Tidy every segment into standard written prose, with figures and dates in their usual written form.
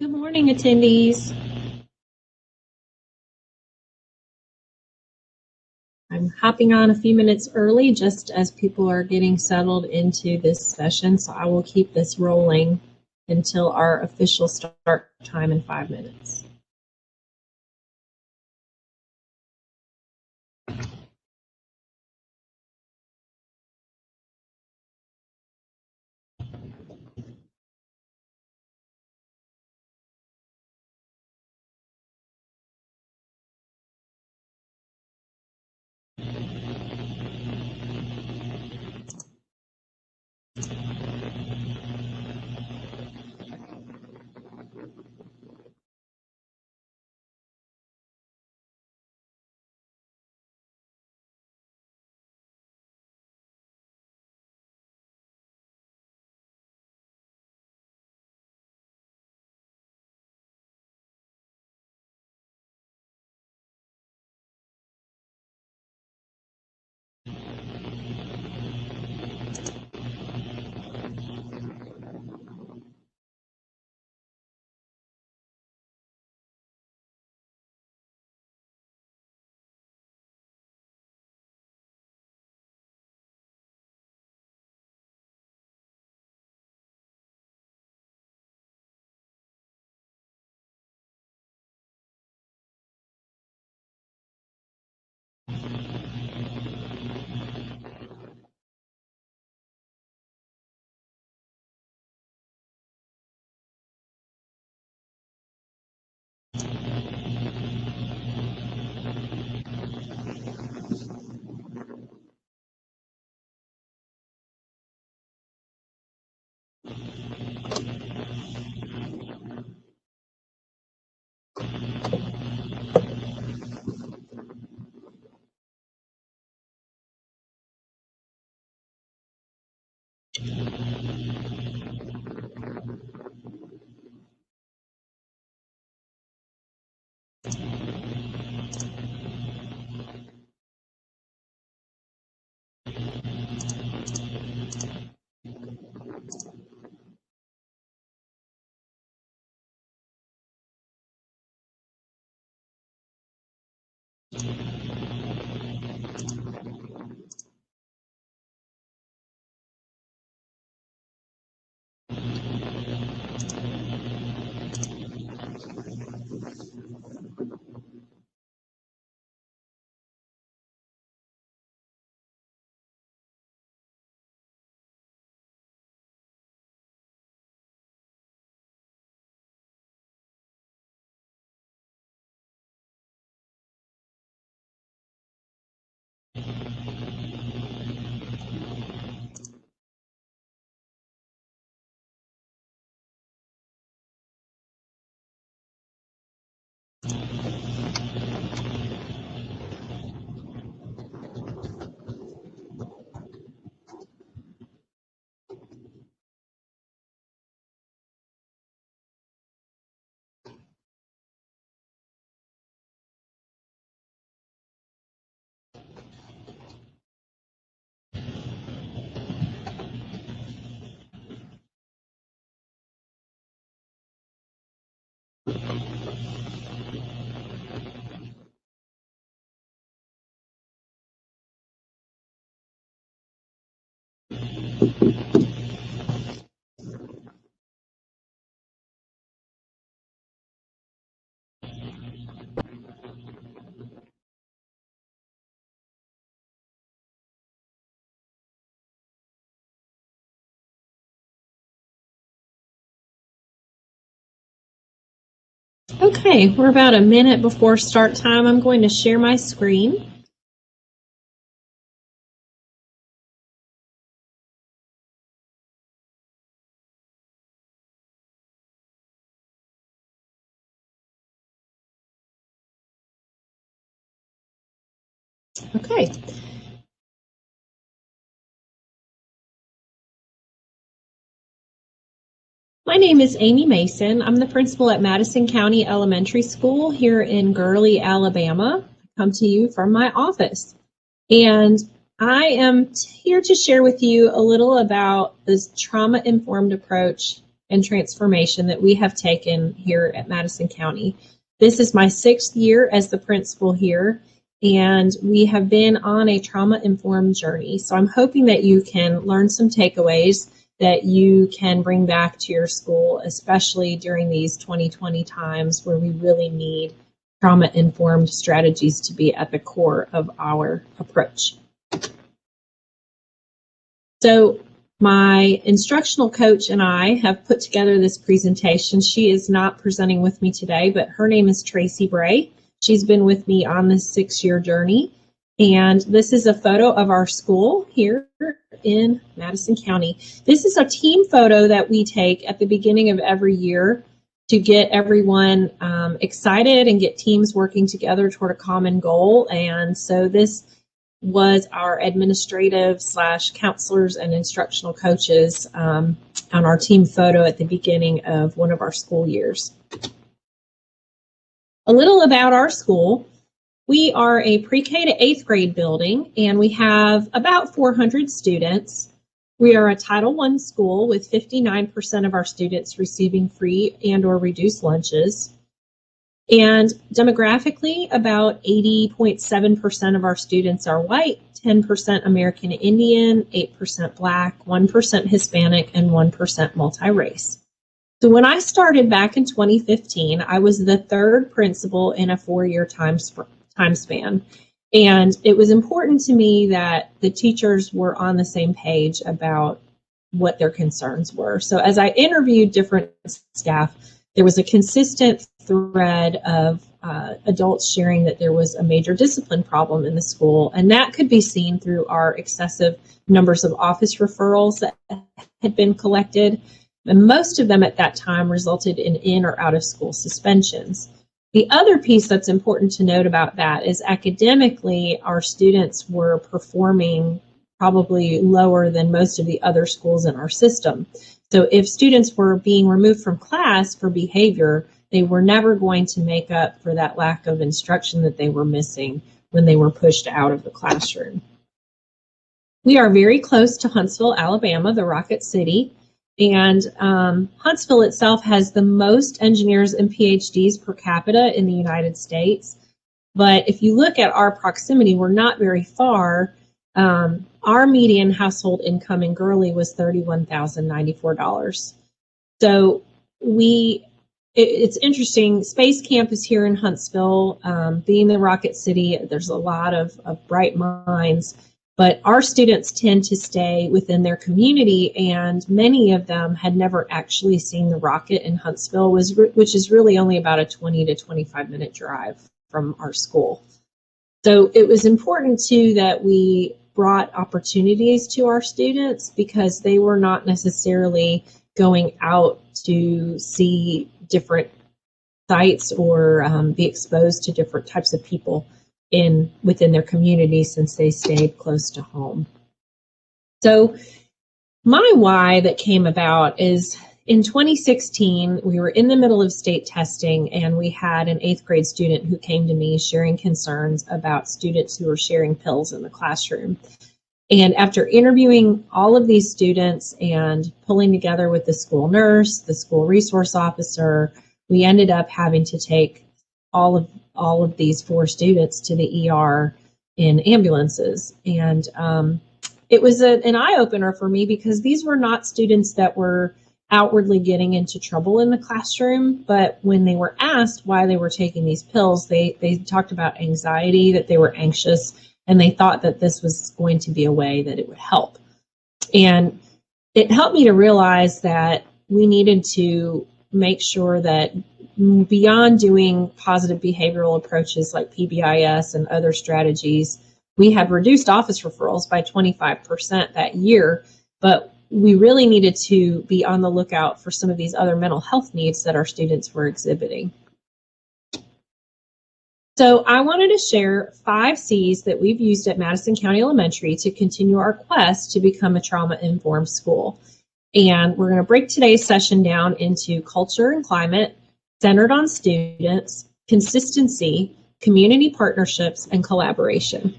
Good morning, attendees. I'm hopping on a few minutes early just as people are getting settled into this session, so I will keep this rolling until our official start time in 5 minutes. Okay, we're about a minute before start time. I'm going to share my screen. Okay. My name is Amy Mason. I'm the principal at Madison County Elementary School here in Gurley, Alabama. I come to you from my office. And I am here to share with you a little about this trauma-informed approach and transformation that we have taken here at Madison County. This is my 6th year as the principal here, and we have been on a trauma-informed journey. So I'm hoping that you can learn some takeaways that you can bring back to your school, especially during these 2020 times where we really need trauma-informed strategies to be at the core of our approach. So my instructional coach and I have put together this presentation. She is not presenting with me today, but her name is Tracy Bray. She's been with me on this 6-year journey. And this is a photo of our school here in Madison County. This is a team photo that we take at the beginning of every year to get everyone excited and get teams working together toward a common goal. And so this was our administrative / counselors and instructional coaches on our team photo at the beginning of one of our school years. A little about our school. We are a pre-K to 8th grade building, and we have about 400 students. We are a Title I school with 59% of our students receiving free and or reduced lunches. And demographically, about 80.7% of our students are white, 10% American Indian, 8% Black, 1% Hispanic, and 1% multi-race. So when I started back in 2015, I was the 3rd principal in a 4-year time span. And it was important to me that the teachers were on the same page about what their concerns were. So as I interviewed different staff, there was a consistent thread of adults sharing that there was a major discipline problem in the school, and that could be seen through our excessive numbers of office referrals that had been collected, and most of them at that time resulted in or out of school suspensions. The other piece that's important to note about that is academically, our students were performing probably lower than most of the other schools in our system. So if students were being removed from class for behavior, they were never going to make up for that lack of instruction that they were missing when they were pushed out of the classroom. We are very close to Huntsville, Alabama, the Rocket City, and Huntsville itself has the most engineers and PhDs per capita in the United States. But if you look at our proximity, we're not very far. Our median household income in Gurley was $31,094. So it's interesting. Space Camp is here in Huntsville. Being the Rocket City, there's a lot of bright minds, but our students tend to stay within their community, and many of them had never actually seen the rocket in Huntsville, which is really only about a 20 to 25 minute drive from our school. So it was important too that we brought opportunities to our students because they were not necessarily going out to see different sites or be exposed to different types of people within their community since they stayed close to home. So my why that came about is in 2016, we were in the middle of state testing, and we had an 8th grade student who came to me sharing concerns about students who were sharing pills in the classroom. And after interviewing all of these students and pulling together with the school nurse, the school resource officer, we ended up having to take all of these 4 students to the ER in ambulances. And it was an eye-opener for me because these were not students that were outwardly getting into trouble in the classroom, but when they were asked why they were taking these pills, they talked about anxiety, that they were anxious, and they thought that this was going to be a way that it would help. And it helped me to realize that we needed to make sure that beyond doing positive behavioral approaches like PBIS and other strategies, we had reduced office referrals by 25% that year, but we really needed to be on the lookout for some of these other mental health needs that our students were exhibiting. So I wanted to share 5 C's that we've used at Madison County Elementary to continue our quest to become a trauma-informed school. And we're going to break today's session down into culture and climate, centered on students, consistency, community partnerships, and collaboration.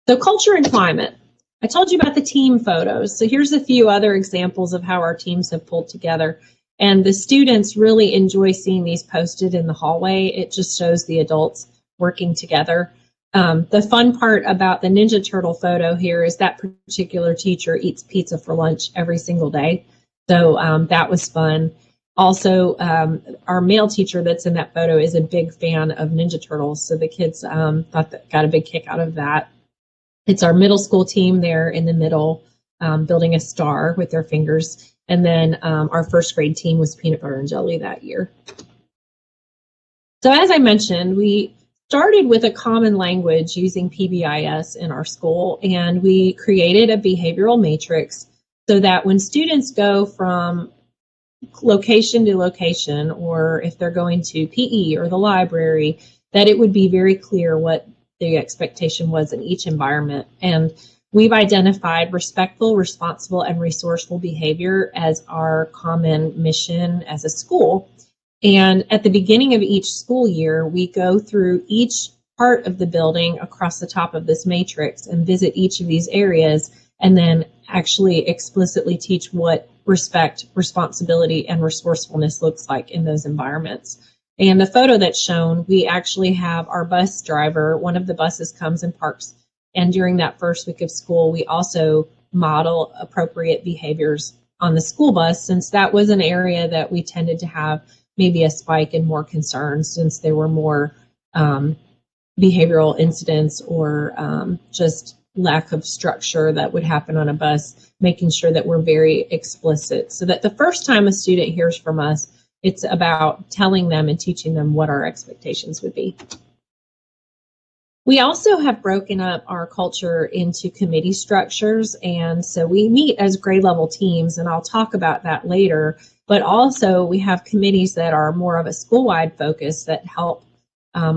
So culture and climate. I told you about the team photos. So here's a few other examples of how our teams have pulled together. And the students really enjoy seeing these posted in the hallway. It just shows the adults working together. The fun part about the Ninja Turtle photo here is that particular teacher eats pizza for lunch every single day. So that was fun. Also, our male teacher that's in that photo is a big fan of Ninja Turtles. So the kids got a big kick out of that. It's our middle school team there in the middle, building a star with their fingers. And then our first grade team was peanut butter and jelly that year. So as I mentioned, we started with a common language using PBIS in our school, and we created a behavioral matrix so that when students go from location to location, or if they're going to PE or the library, that it would be very clear what the expectation was in each environment. And we've identified respectful, responsible, and resourceful behavior as our common mission as a school. And at the beginning of each school year, we go through each part of the building across the top of this matrix and visit each of these areas, and then actually explicitly teach what respect, responsibility, and resourcefulness looks like in those environments. And the photo that's shown, we actually have our bus driver, one of the buses comes and parks. And during that first week of school, we also model appropriate behaviors on the school bus, since that was an area that we tended to have maybe a spike in more concerns, since there were more behavioral incidents or just lack of structure that would happen on a bus, making sure that we're very explicit so that the first time a student hears from us, it's about telling them and teaching them what our expectations would be. We also have broken up our culture into committee structures, and so we meet as grade level teams, and I'll talk about that later, but also we have committees that are more of a school-wide focus that help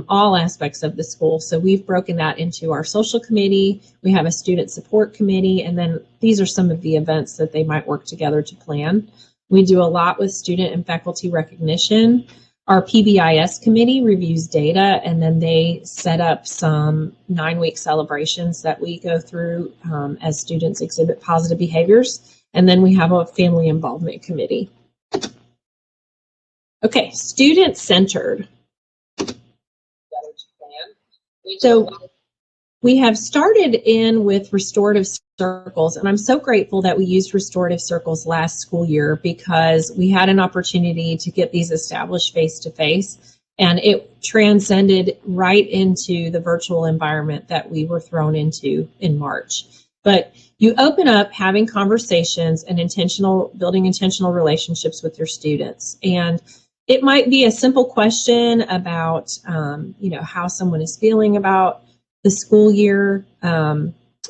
all aspects of the school. So we've broken that into our social committee, we have a student support committee, and then these are some of the events that they might work together to plan. We do a lot with student and faculty recognition. Our PBIS committee reviews data, and then they set up some 9-week celebrations that we go through as students exhibit positive behaviors. And then we have a family involvement committee. Okay, student-centered. So we have started in with restorative circles, and I'm so grateful that we used restorative circles last school year because we had an opportunity to get these established face-to-face, and it transcended right into the virtual environment that we were thrown into in March. But you open up having conversations and building intentional relationships with your students. And it might be a simple question about, how someone is feeling about the school year.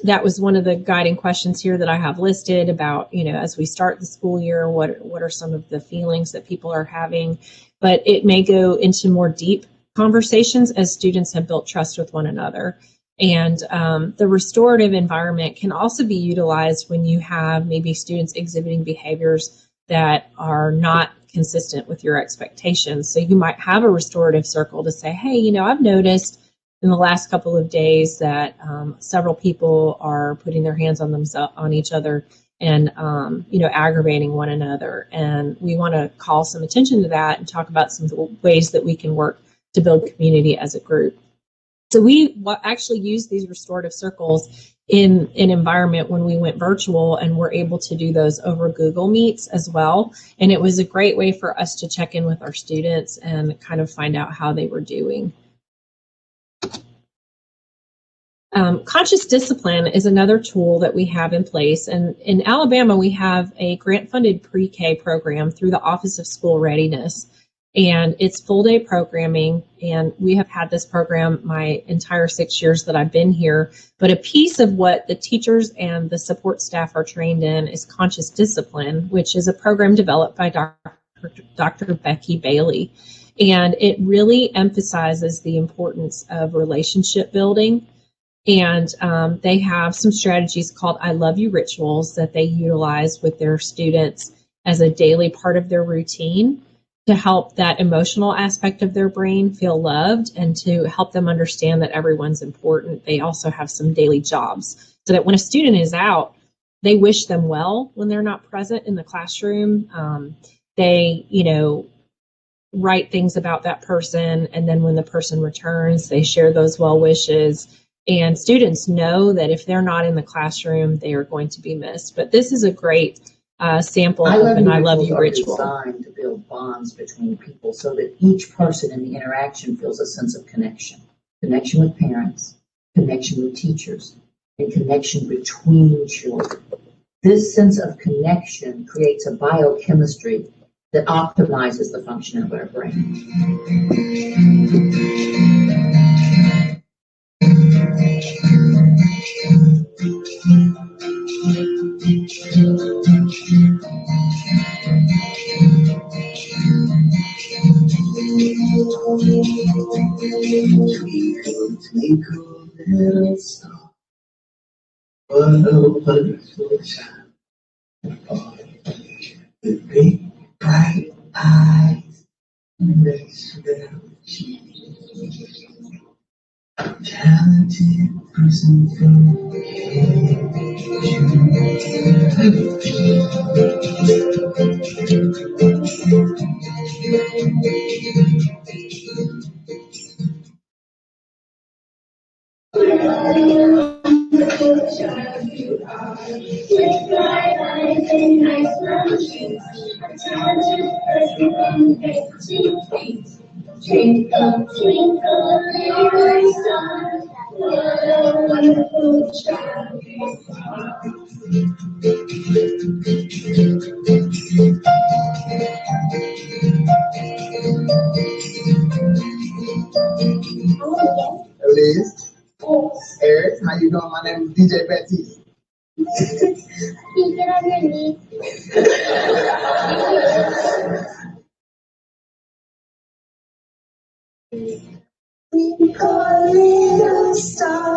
That was one of the guiding questions here that I have listed about, as we start the school year, what are some of the feelings that people are having? But it may go into more deep conversations as students have built trust with one another. And the restorative environment can also be utilized when you have maybe students exhibiting behaviors that are not consistent with your expectations. So you might have a restorative circle to say, hey, I've noticed in the last couple of days that several people are putting their hands on each other and aggravating one another. And we want to call some attention to that and talk about some ways that we can work to build community as a group. So we actually use these restorative circles in an environment when we went virtual, and we're able to do those over Google Meets as well. And it was a great way for us to check in with our students and kind of find out how they were doing. Conscious discipline is another tool that we have in place. And in Alabama, we have a grant-funded pre-K program through the Office of School Readiness. And it's full-day programming, and we have had this program my entire 6 years that I've been here. But a piece of what the teachers and the support staff are trained in is conscious discipline, which is a program developed by Dr. Becky Bailey. And it really emphasizes the importance of relationship building. And they have some strategies called I Love You rituals that they utilize with their students as a daily part of their routine. to help that emotional aspect of their brain feel loved and to help them understand that everyone's important. They also have some daily jobs so that when a student is out, they wish them well when they're not present in the classroom. They, write things about that person, and then when the person returns, they share those well wishes. And students know that if they're not in the classroom, they are going to be missed. But this is a great sample of an I love you ritual. Designed to build bonds between people so that each person in the interaction feels a sense of connection. Connection with parents, connection with teachers, and connection between children. This sense of connection creates a biochemistry that optimizes the function of our brain. Twinkle, little star, what a wonderful child. The big bright eyes and the swell cheeks. A talented person from with bright eyes and nice brown cheeks, a talented person from Beijing. Twinkle, twinkle, little star, what a wonderful child you are. Liz, Eric, how you doing? My name is DJ Baptiste. You get on your knees. Twinkle, little star,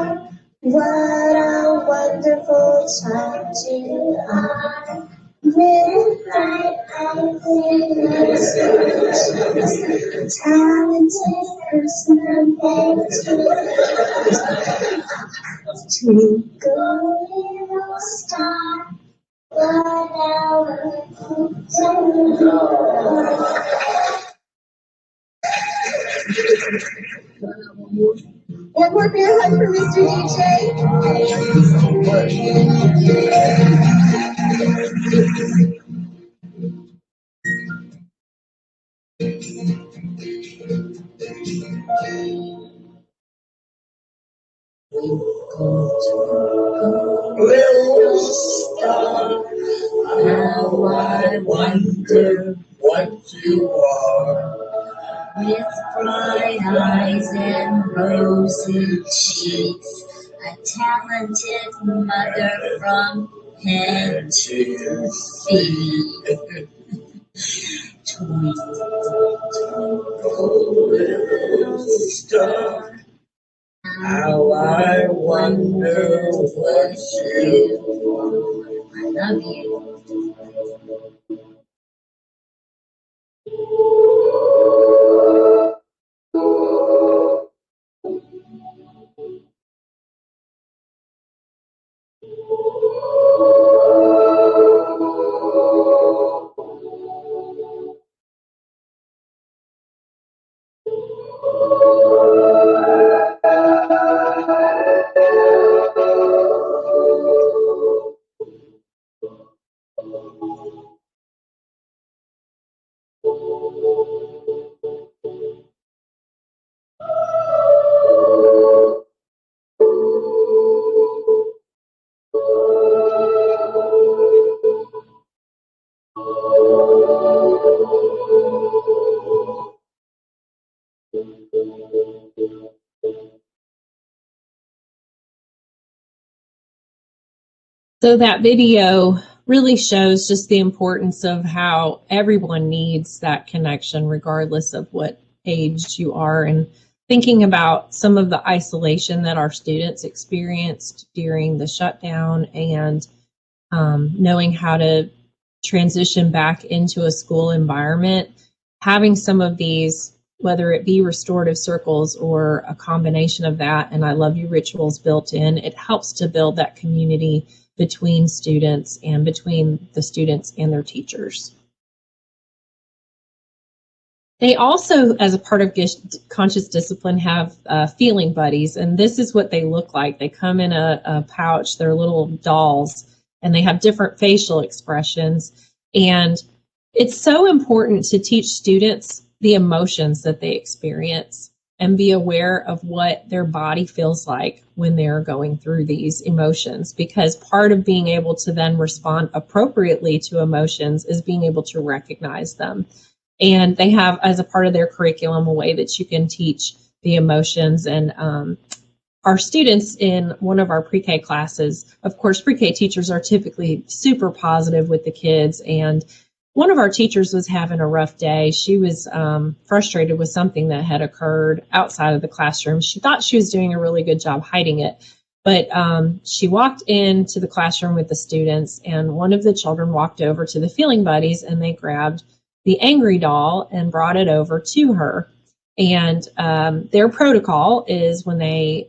what a wonderful child you are. With bright eyes and nice cheeks, talented person and twinkle, little star, what a wonderful child you are. One more beer hug for Mr. DJ. Little star, how I wonder what you are. With bright eyes and rosy cheeks, a talented mother from head to feet. Twinkle, twinkle, little star, how I wonder what you are. I love you. So that video really shows just the importance of how everyone needs that connection, regardless of what age you are, and thinking about some of the isolation that our students experienced during the shutdown, and knowing how to transition back into a school environment having some of these, whether it be restorative circles or a combination of that and I love you rituals built in, it helps to build that community between students and between the students and their teachers. They also, as a part of conscious discipline, have feeling buddies, and this is what they look like. They come in a pouch, they're little dolls, and they have different facial expressions. And it's so important to teach students the emotions that they experience and be aware of what their body feels like when they're going through these emotions, because part of being able to then respond appropriately to emotions is being able to recognize them. And they have, as a part of their curriculum, a way that you can teach the emotions. And our students in one of our pre-K classes, of course, pre-K teachers are typically super positive with the kids. And one of our teachers was having a rough day. She was frustrated with something that had occurred outside of the classroom. She thought she was doing a really good job hiding it. But she walked into the classroom with the students, and one of the children walked over to the feeling buddies, and they grabbed the angry doll and brought it over to her. And their protocol is when they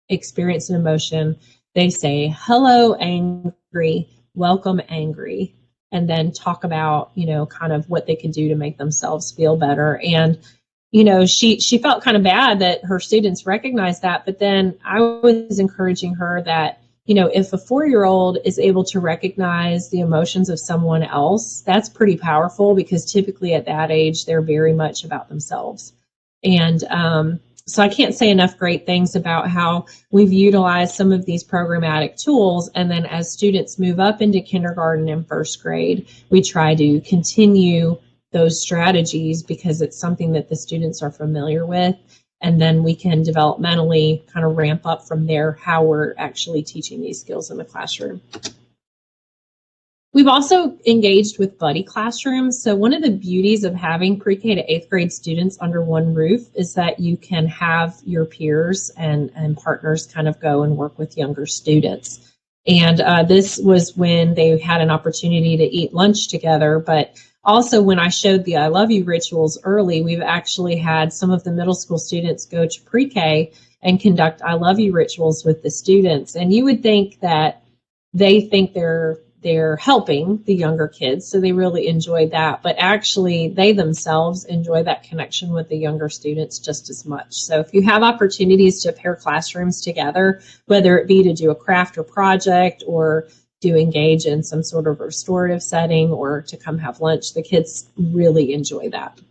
experience an emotion, they say, "Hello, angry, welcome, angry," and then talk about, you know, kind of what they could do to make themselves feel better. And, you know, she felt kind of bad that her students recognized that, but then I was encouraging her that, you know, if a 4-year-old is able to recognize the emotions of someone else, that's pretty powerful, because typically at that age, they're very much about themselves. And so I can't say enough great things about how we've utilized some of these programmatic tools. And then as students move up into kindergarten and first grade, we try to continue those strategies because it's something that the students are familiar with. And then we can developmentally kind of ramp up from there how we're actually teaching these skills in the classroom. We've also engaged with buddy classrooms. So one of the beauties of having pre-K to 8th grade students under one roof is that you can have your peers and partners kind of go and work with younger students. And this was when they had an opportunity to eat lunch together, but also, when I showed the I love you rituals early, we've actually had some of the middle school students go to pre-K and conduct I love you rituals with the students. And you would think that they think they're helping the younger kids, so they really enjoyed that. But actually, they themselves enjoy that connection with the younger students just as much. So if you have opportunities to pair classrooms together, whether it be to do a craft or project or to engage in some sort of restorative setting or to come have lunch, the kids really enjoy that.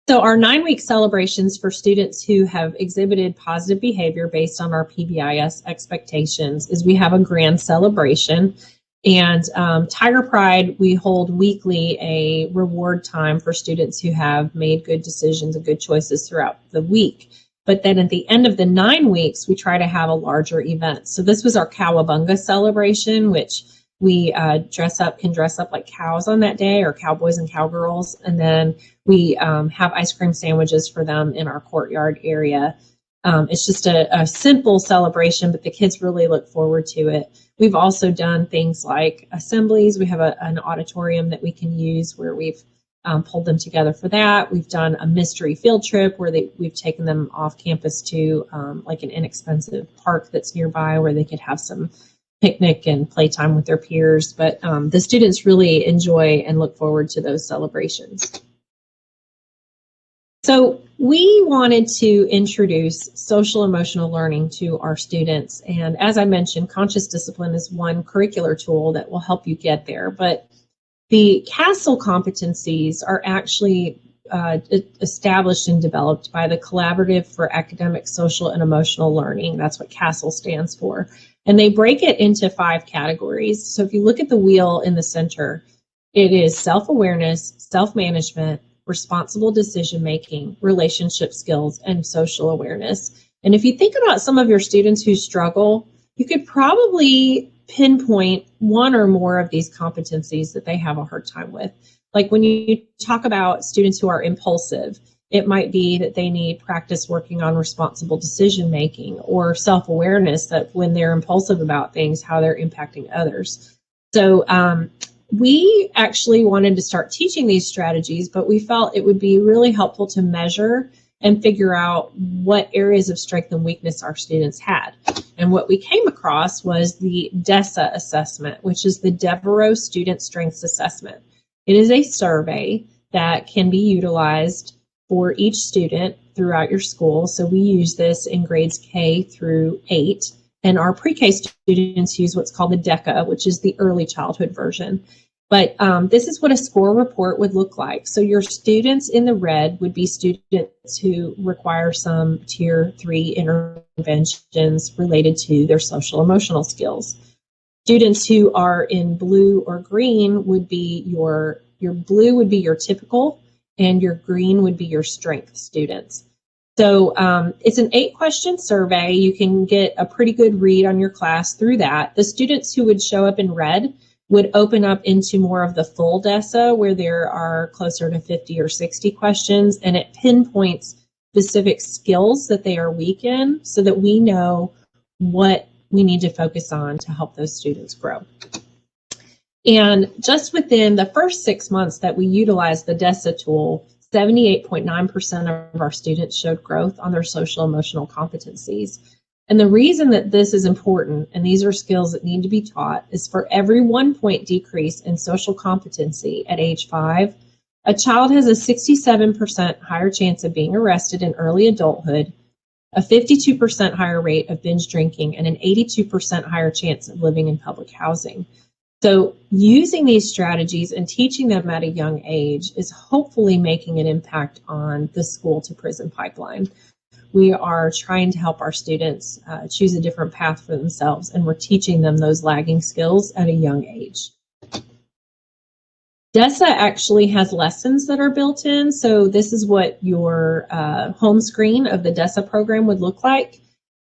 So our 9-week celebrations for students who have exhibited positive behavior based on our PBIS expectations is we have a grand celebration. And Tiger Pride, we hold weekly a reward time for students who have made good decisions and good choices throughout the week. But then at the end of the 9 weeks, we try to have a larger event. So this was our Cowabunga celebration, which we can dress up like cows on that day, or cowboys and cowgirls. And then we have ice cream sandwiches for them in our courtyard area. It's just a simple celebration, but the kids really look forward to it. We've also done things like assemblies. We have an auditorium that we can use where we've pulled them together for that. We've done a mystery field trip where we've taken them off campus to like an inexpensive park that's nearby where they could have some picnic and playtime with their peers. But the students really enjoy and look forward to those celebrations. So we wanted to introduce social emotional learning to our students. And as I mentioned, conscious discipline is one curricular tool that will help you get there. But the CASEL competencies are actually established and developed by the Collaborative for Academic, Social, and Emotional Learning. That's what CASEL stands for. And they break it into 5 categories. So if you look at the wheel in the center, it is self-awareness, self-management, responsible decision-making, relationship skills, and social awareness. And if you think about some of your students who struggle, you could probably pinpoint one or more of these competencies that they have a hard time with. Like when you talk about students who are impulsive, it might be that they need practice working on responsible decision making or self-awareness that when they're impulsive about things, how they're impacting others. So we actually wanted to start teaching these strategies, but we felt it would be really helpful to measure and figure out what areas of strength and weakness our students had. And what we came across was the DESA assessment, which is the Devereaux Student Strengths Assessment. It is a survey that can be utilized for each student throughout your school. So we use this in grades K through 8. And our pre-K students use what's called the DECA, which is the early childhood version. But this is what a score report would look like. So your students in the red would be students who require some tier 3 interventions related to their social emotional skills. Students who are in blue or green would be your blue would be your typical, and your green would be your strength students. So it's an 8-question survey. You can get a pretty good read on your class through that. The students who would show up in red would open up into more of the full DESA, where there are closer to 50 or 60 questions, and it pinpoints specific skills that they are weak in so that we know what we need to focus on to help those students grow. And just within the first 6 months that we utilized the DESA tool, 78.9% of our students showed growth on their social emotional competencies. And the reason that this is important, and these are skills that need to be taught, is for every 1 point decrease in social competency at age 5, a child has a 67% higher chance of being arrested in early adulthood, a 52% higher rate of binge drinking, and an 82% higher chance of living in public housing. So using these strategies and teaching them at a young age is hopefully making an impact on the school to prison pipeline. We are trying to help our students choose a different path for themselves, and we're teaching them those lagging skills at a young age. DESA actually has lessons that are built in, so this is what your home screen of the DESA program would look like.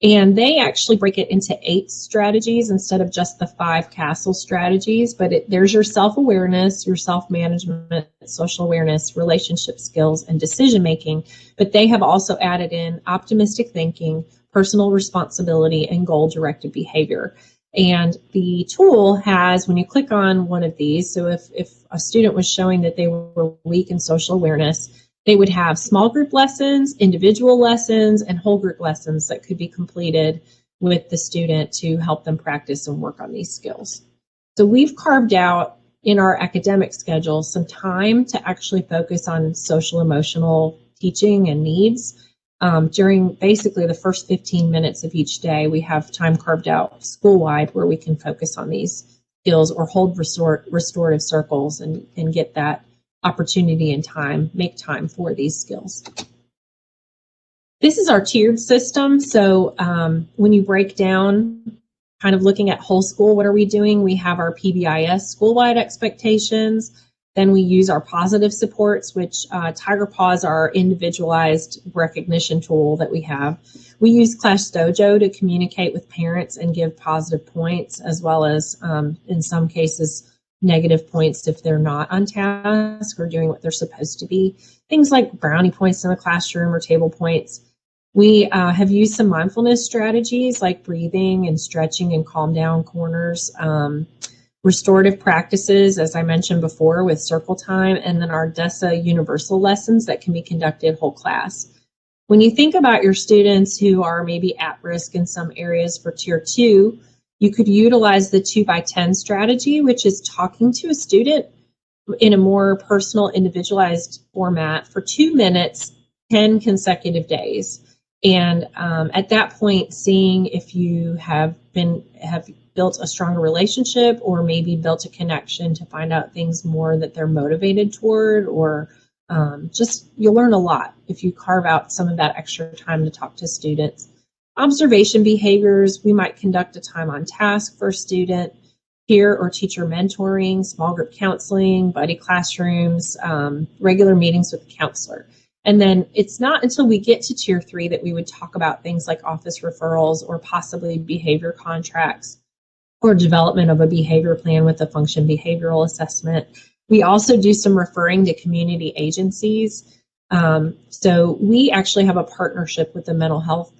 And they actually break it into 8 strategies instead of just the 5 CASTLE strategies. But there's your self-awareness, your self-management, social awareness, relationship skills, and decision-making. But they have also added in optimistic thinking, personal responsibility, and goal-directed behavior. And the tool has, when you click on one of these, so if a student was showing that they were weak in social awareness, they would have small group lessons, individual lessons, and whole group lessons that could be completed with the student to help them practice and work on these skills. So we've carved out in our academic schedule some time to actually focus on social emotional teaching and needs. During basically the first 15 minutes of each day, we have time carved out school-wide where we can focus on these skills or hold restorative circles and get that opportunity and time, make time for these skills. This is our tiered system. So when you break down, kind of looking at whole school, what are we doing? We have our PBIS school-wide expectations. Then we use our positive supports, which Tiger Paws are our individualized recognition tool that we have. We use Class Dojo to communicate with parents and give positive points, as well as in some cases, negative points if they're not on task or doing what they're supposed to be. Things like brownie points in the classroom or table points. We have used some mindfulness strategies like breathing and stretching and calm down corners, restorative practices, as I mentioned before, with circle time, and then our DESA universal lessons that can be conducted whole class. When you think about your students who are maybe at risk in some areas for Tier 2, you could utilize the 2x10 strategy, which is talking to a student in a more personal, individualized format for 2 minutes, 10 consecutive days. And at that point, seeing if you have built a stronger relationship or maybe built a connection to find out things more that they're motivated toward, or just you'll learn a lot if you carve out some of that extra time to talk to students. Observation behaviors, we might conduct a time on task for a student, peer or teacher mentoring, small group counseling, buddy classrooms, regular meetings with the counselor. And then it's not until we get to Tier 3 that we would talk about things like office referrals or possibly behavior contracts or development of a behavior plan with a function behavioral assessment. We also do some referring to community agencies. So we actually have a partnership with the mental health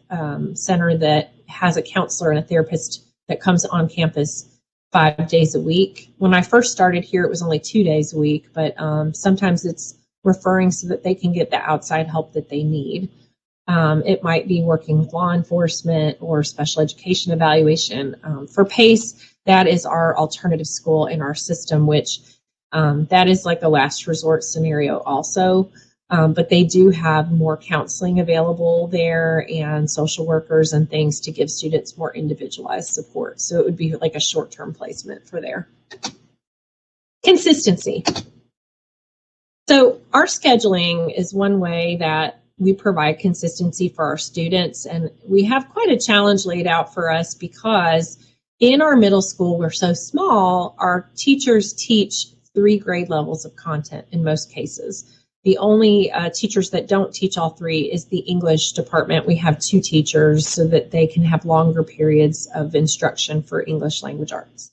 center that has a counselor and a therapist that comes on campus 5 days a week. When I first started here, it was only 2 days a week, but sometimes it's referring so that they can get the outside help that they need. It might be working with law enforcement or special education evaluation. For PACE, that is our alternative school in our system, which that is like a last resort scenario also. But they do have more counseling available there and social workers and things to give students more individualized support. So it would be like a short-term placement for there. Consistency. So our scheduling is one way that we provide consistency for our students, and we have quite a challenge laid out for us because in our middle school, we're so small, our teachers teach 3 grade levels of content in most cases. The only teachers that don't teach all 3 is the English department. We have 2 teachers so that they can have longer periods of instruction for English language arts.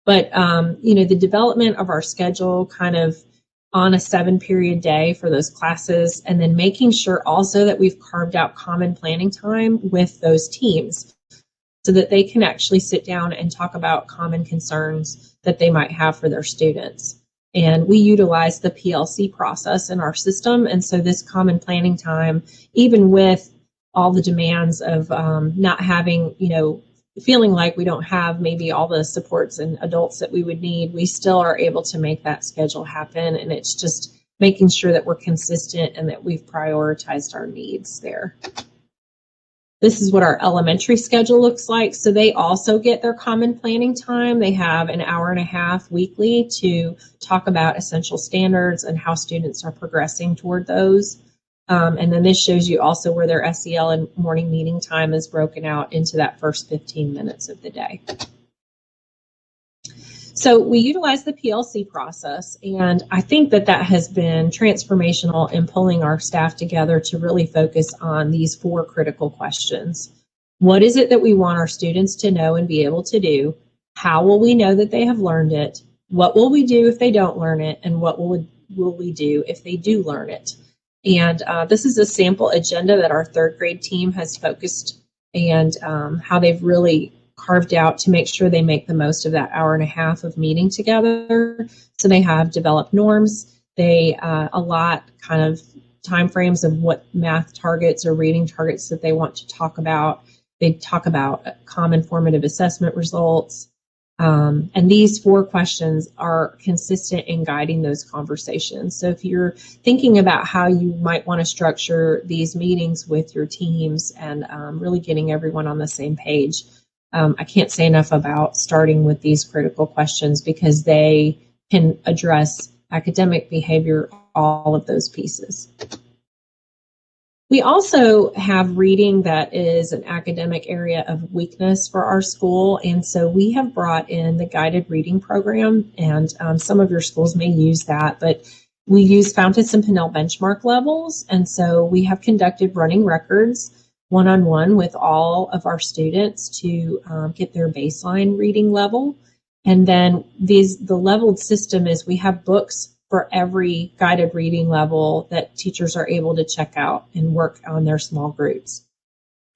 But, you know, the development of our schedule kind of on a 7-period day for those classes, and then making sure also that we've carved out common planning time with those teams so that they can actually sit down and talk about common concerns that they might have for their students. And we utilize the PLC process in our system, and so this common planning time, even with all the demands of not having, you know, feeling like we don't have maybe all the supports and adults that we would need, we still are able to make that schedule happen. And it's just making sure that we're consistent and that we've prioritized our needs there. This is what our elementary schedule looks like. So they also get their common planning time. They have an hour and a half weekly to talk about essential standards and how students are progressing toward those. And then this shows you also where their SEL and morning meeting time is broken out into that first 15 minutes of the day. So we utilize the PLC process, and I think that that has been transformational in pulling our staff together to really focus on these 4 critical questions. What is it that we want our students to know and be able to do? How will we know that they have learned it? What will we do if they don't learn it? And what will we do if they do learn it? And this is a sample agenda that our 3rd grade team has focused and how they've really carved out to make sure they make the most of that hour and a half of meeting together. So they have developed norms. They allot kind of timeframes of what math targets or reading targets that they want to talk about. They talk about common formative assessment results. And these 4 questions are consistent in guiding those conversations. So if you're thinking about how you might want to structure these meetings with your teams and really getting everyone on the same page, I can't say enough about starting with these critical questions because they can address academic behavior, all of those pieces. We also have reading that is an academic area of weakness for our school, and so we have brought in the guided reading program, and some of your schools may use that, but we use Fountas and Pinnell benchmark levels, and so we have conducted running records one-on-one with all of our students to get their baseline reading level. And then the leveled system is we have books for every guided reading level that teachers are able to check out and work on their small groups.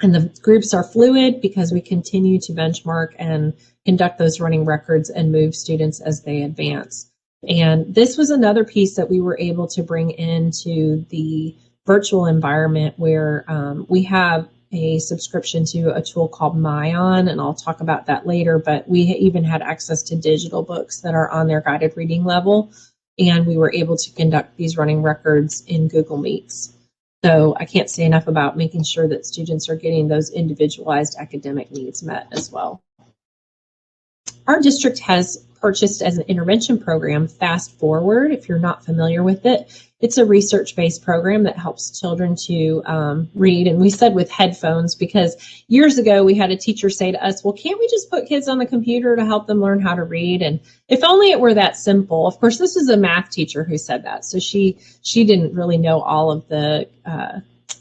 And the groups are fluid because we continue to benchmark and conduct those running records and move students as they advance. And this was another piece that we were able to bring into the virtual environment where we have a subscription to a tool called Myon, and I'll talk about that later, but we even had access to digital books that are on their guided reading level, and we were able to conduct these running records in Google Meets. So I can't say enough about making sure that students are getting those individualized academic needs met as well. Our district has purchased as an intervention program Fast Forward. If you're not familiar with it, it's a research-based program that helps children to read. And we said with headphones because years ago we had a teacher say to us, well, can't we just put kids on the computer to help them learn how to read? And if only it were that simple. Of course, this is a math teacher who said that. So she didn't really know all of the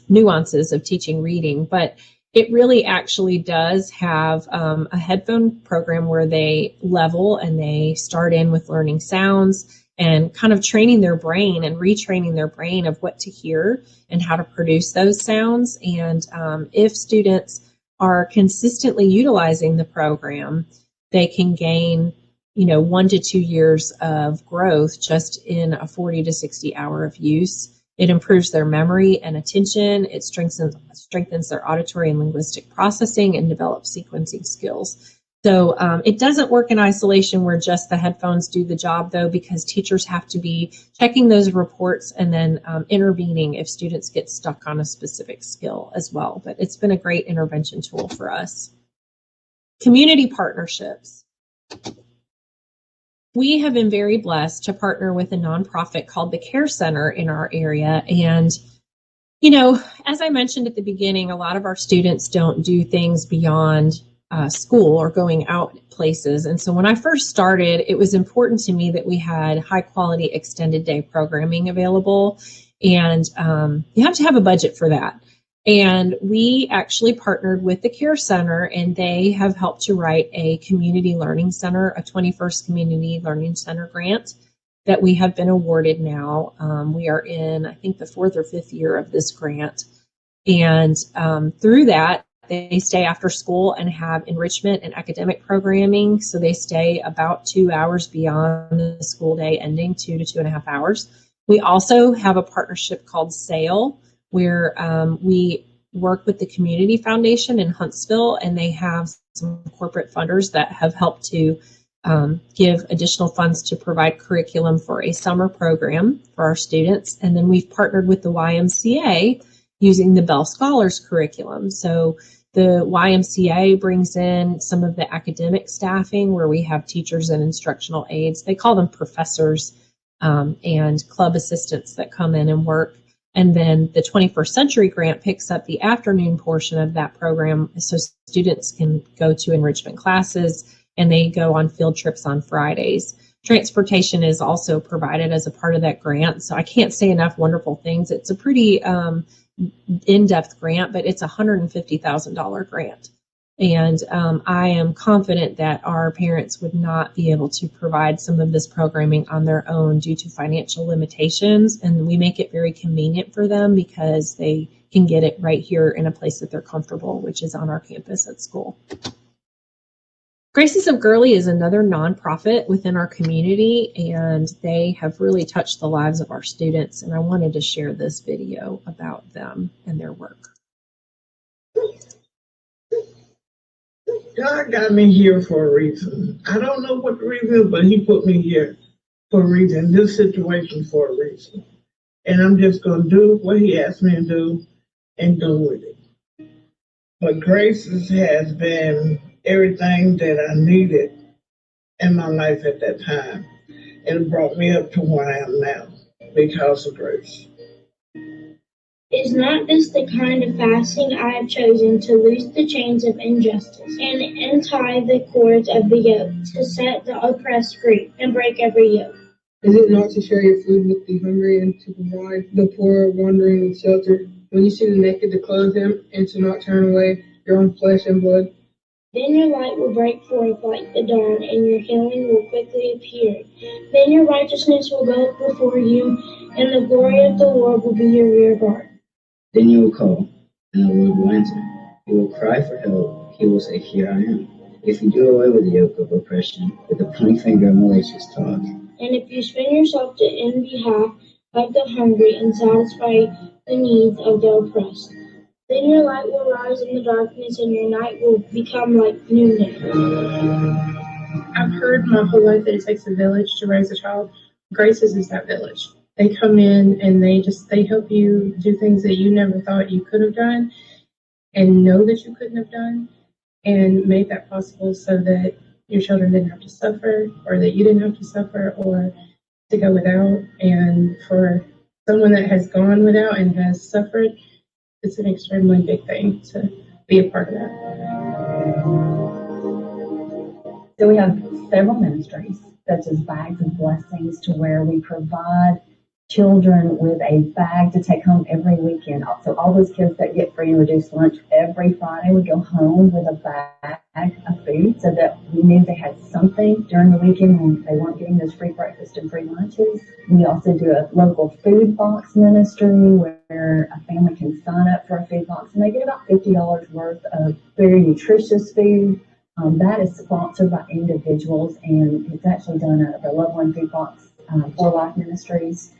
nuances of teaching reading, but it really actually does have a headphone program where they level and they start in with learning sounds and kind of training their brain and retraining their brain of what to hear and how to produce those sounds. And if students are consistently utilizing the program, they can gain 1 to 2 years of growth just in a 40 to 60 hour of use. It improves their memory and attention. It strengthens their auditory and linguistic processing and develops sequencing skills. So it doesn't work in isolation where just the headphones do the job, though, because teachers have to be checking those reports and then intervening if students get stuck on a specific skill as well. But it's been a great intervention tool for us. Community partnerships. We have been very blessed to partner with a nonprofit called the Care Center in our area. And, as I mentioned at the beginning, a lot of our students don't do things beyond school or going out places. And so when I first started, it was important to me that we had high quality extended day programming available. And you have to have a budget for that. And we actually partnered with the Care Center, and they have helped to write a community learning center, a 21st Community Learning Center grant that we have been awarded now. We are in, I think, the 4th or 5th year of this grant. And through that, they stay after school and have enrichment and academic programming. So they stay about 2 hours beyond the school day ending, 2 to 2.5 hours. We also have a partnership called SAIL, where we work with the Community Foundation in Huntsville, and they have some corporate funders that have helped to give additional funds to provide curriculum for a summer program for our students. And then we've partnered with the YMCA using the Bell Scholars curriculum. So the YMCA brings in some of the academic staffing where we have teachers and instructional aides. They call them professors and club assistants that come in and work. And then the 21st Century Grant picks up the afternoon portion of that program so students can go to enrichment classes, and they go on field trips on Fridays. Transportation is also provided as a part of that grant. So I can't say enough wonderful things. It's a pretty in-depth grant, but it's a $150,000 grant. And I am confident that our parents would not be able to provide some of this programming on their own due to financial limitations. And we make it very convenient for them because they can get it right here in a place that they're comfortable, which is on our campus at school. Graces of Gurley is another nonprofit within our community, and they have really touched the lives of our students. And I wanted to share this video about them and their work. God got me here for a reason. I don't know what the reason is, but he put me here for a reason, this situation for a reason. And I'm just going to do what he asked me to do and go with it. But Graces has been everything that I needed in my life at that time. And it brought me up to where I am now because of Grace. Is not this the kind of fasting I have chosen, to loose the chains of injustice and untie the cords of the yoke, to set the oppressed free and break every yoke? Is it not to share your food with the hungry and to provide the poor wandering with shelter? When you see the naked, to clothe him and to not turn away your own flesh and blood? Then your light will break forth like the dawn, and your healing will quickly appear. Then your righteousness will go before you, and the glory of the Lord will be your rear guard. Then you will call, and the Lord will answer. You will cry for help. He will say, Here I am. If you do away with the yoke of oppression, with the pointing finger of malicious talk, and if you spend yourself in behalf of the hungry and satisfy the needs of the oppressed, then your light will rise in the darkness, and your night will become like noonday. I've heard my whole life that it takes a village to raise a child. Graces is that village. They come in and they help you do things that you never thought you could have done and know that you couldn't have done, and make that possible so that your children didn't have to suffer, or that you didn't have to suffer, or to go without. And for someone that has gone without and has suffered, it's an extremely big thing to be a part of that. So we have several ministries, such as Bags of Blessings, to where we provide children with a bag to take home every weekend. So all those kids that get free and reduced lunch every Friday would go home with a bag of food, so that we knew they had something during the weekend when they weren't getting those free breakfast and free lunches. We also do a local food box ministry where a family can sign up for a food box, and they get about $50 worth of very nutritious food That is sponsored by individuals, and it's actually done out of the Love One Food Box for Life Ministries.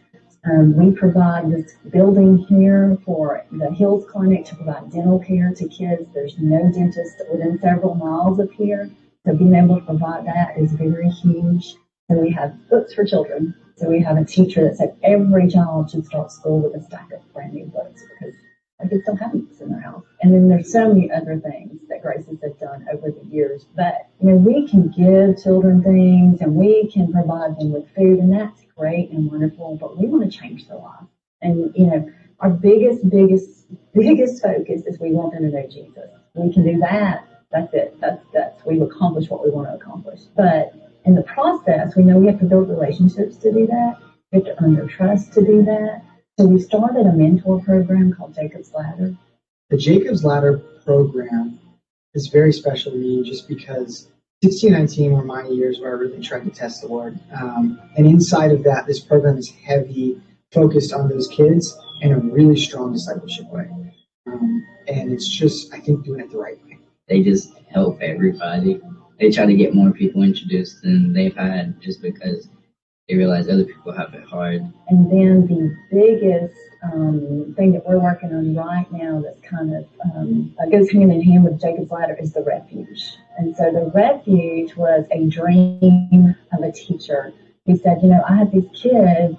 We provide this building here for the Hills Clinic to provide dental care to kids. There's no dentist within several miles of here, so being able to provide that is very huge. And we have books for children. So we have a teacher that said every child should start school with a stack of brand new books because our kids don't have books in their house. And then there's so many other things that Graces have done over the years. But we can give children things and we can provide them with food, and that's great and wonderful. But we want to change their life. And our biggest focus is we want them to know Jesus. We can do that. That's it. That's we've accomplished what we want to accomplish. But in the process, we know we have to build relationships to do that. We have to earn their trust to do that. So we started a mentor program called Jacob's Ladder. The Jacob's Ladder program is very special to me just because 16, 19 were my years where I really tried to test the Lord. And inside of that, this program is heavy, focused on those kids in a really strong discipleship way. And it's just, I think, doing it the right way. They just help everybody. They try to get more people introduced than they've had just because they realize other people have it hard. And then the biggest thing that we're working on right now that's kind of goes hand in hand with Jacob's Ladder is the Refuge. And so the Refuge was a dream of a teacher who said, I have these kids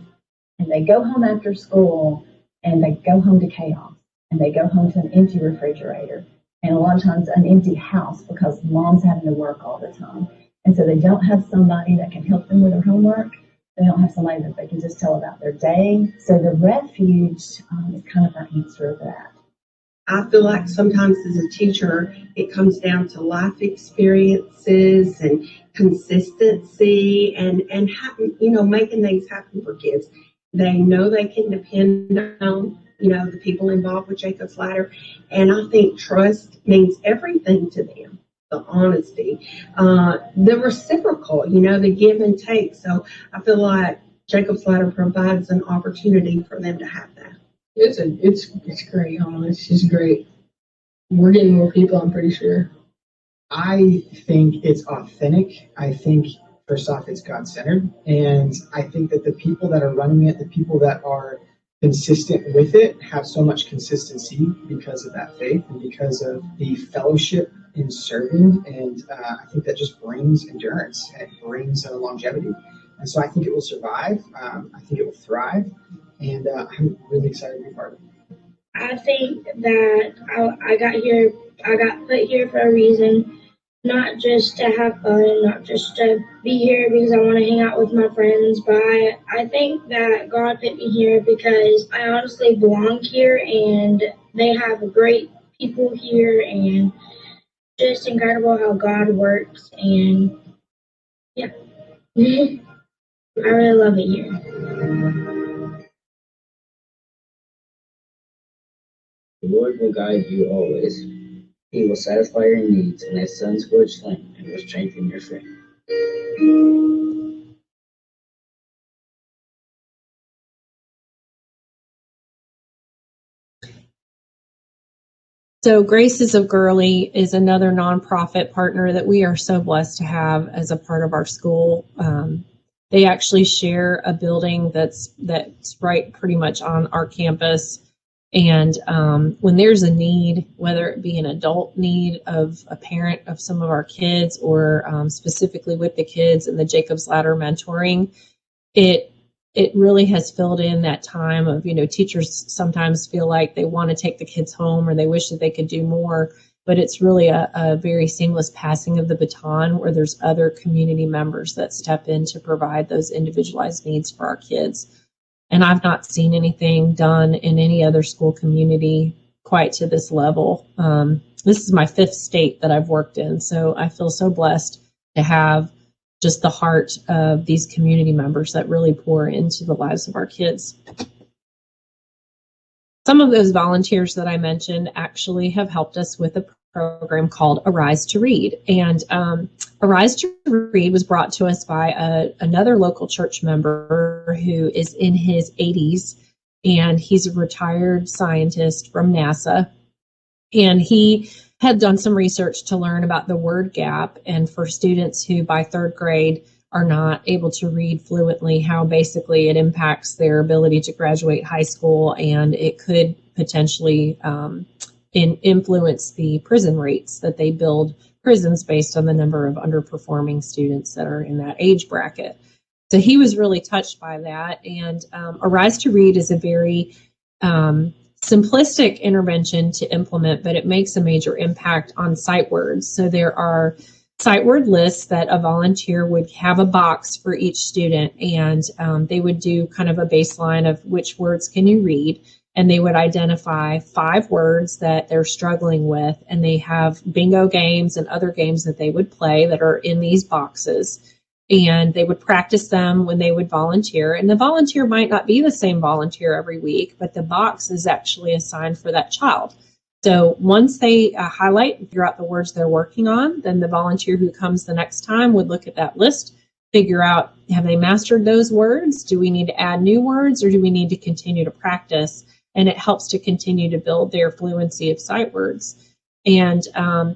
and they go home after school and they go home to chaos and they go home to an empty refrigerator. And a lot of times an empty house because mom's having to work all the time. And so they don't have somebody that can help them with their homework. They don't have somebody that they can just tell about their day. So the Refuge is kind of our answer to that. I feel like sometimes as a teacher, it comes down to life experiences and consistency and making things happen for kids. They know they can depend on the people involved with Jacob's Ladder. And I think trust means everything to them. The honesty, the reciprocal, the give and take. So I feel like Jacob's Ladder provides an opportunity for them to have that. It's great, it's just great. We're getting more people, I'm pretty sure. I think it's authentic. I think, first off, it's God-centered. And I think that the people that are running it, the people that are consistent with it, have so much consistency because of that faith and because of the fellowship in serving. And I think that just brings endurance and it brings longevity. And so I think it will survive. I think it will thrive. And I'm really excited to be part of it. I think that I got put here for a reason, not just to have fun, not just to be here because I want to hang out with my friends, but I think that God put me here because I honestly belong here and they have great people here and just incredible how God works and yeah, I really love it here. The Lord will guide you always. He will satisfy your needs in a sun-scorched land and will strengthen your frame. So Graces of Gurley is another nonprofit partner that we are so blessed to have as a part of our school. They actually share a building that's right pretty much on our campus. And when there's a need, whether it be an adult need of a parent of some of our kids or specifically with the kids and the Jacob's Ladder mentoring, it really has filled in that time of, teachers sometimes feel like they want to take the kids home or they wish that they could do more, but it's really a very seamless passing of the baton where there's other community members that step in to provide those individualized needs for our kids. And I've not seen anything done in any other school community quite to this level. This is my 5th state that I've worked in, so I feel so blessed to have just the heart of these community members that really pour into the lives of our kids. Some of those volunteers that I mentioned actually have helped us with a program called Arise to Read. And Arise to Read was brought to us by another local church member who is in his 80s, and he's a retired scientist from NASA. And he had done some research to learn about the word gap, and for students who by third grade are not able to read fluently, how basically it impacts their ability to graduate high school, and it could potentially influence the prison rates that they build prisons based on the number of underperforming students that are in that age bracket. So he was really touched by that. And Arise to Read is a very simplistic intervention to implement, but it makes a major impact on sight words. So there are sight word lists that a volunteer would have a box for each student, and they would do kind of a baseline of which words can you read, and they would identify 5 words that they're struggling with, and they have bingo games and other games that they would play that are in these boxes, and they would practice them when they would volunteer. And the volunteer might not be the same volunteer every week, but the box is actually assigned for that child. So once they highlight and figure out the words they're working on, then the volunteer who comes the next time would look at that list, figure out, have they mastered those words? Do we need to add new words, or do we need to continue to practice? And it helps to continue to build their fluency of sight words. And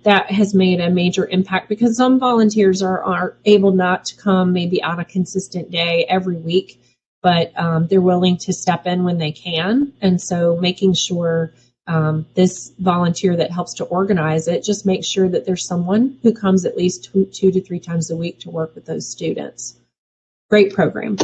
that has made a major impact, because some volunteers are able not to come maybe on a consistent day every week, but they're willing to step in when they can. And so making sure this volunteer that helps to organize it just makes sure that there's someone who comes at least 2 to 3 times a week to work with those students. Great program.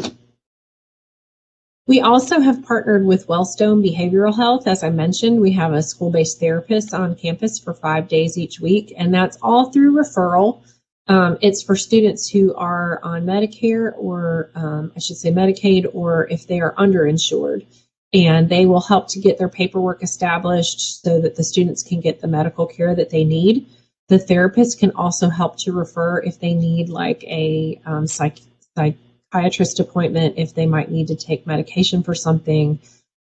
We also have partnered with Wellstone Behavioral Health. As I mentioned, we have a school-based therapist on campus for 5 days each week, and that's all through referral. It's for students who are on Medicare, or I should say Medicaid, or if they are underinsured. And they will help to get their paperwork established so that the students can get the medical care that they need. The therapist can also help to refer if they need like a psychiatrist appointment, if they might need to take medication for something.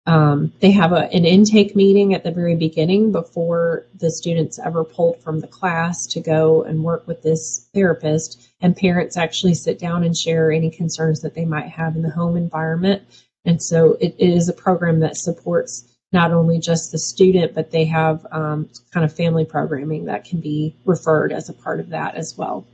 They have an intake meeting at the very beginning before the students ever pulled from the class to go and work with this therapist. And parents actually sit down and share any concerns that they might have in the home environment. And so it is a program that supports not only just the student, but they have kind of family programming that can be referred as a part of that as well.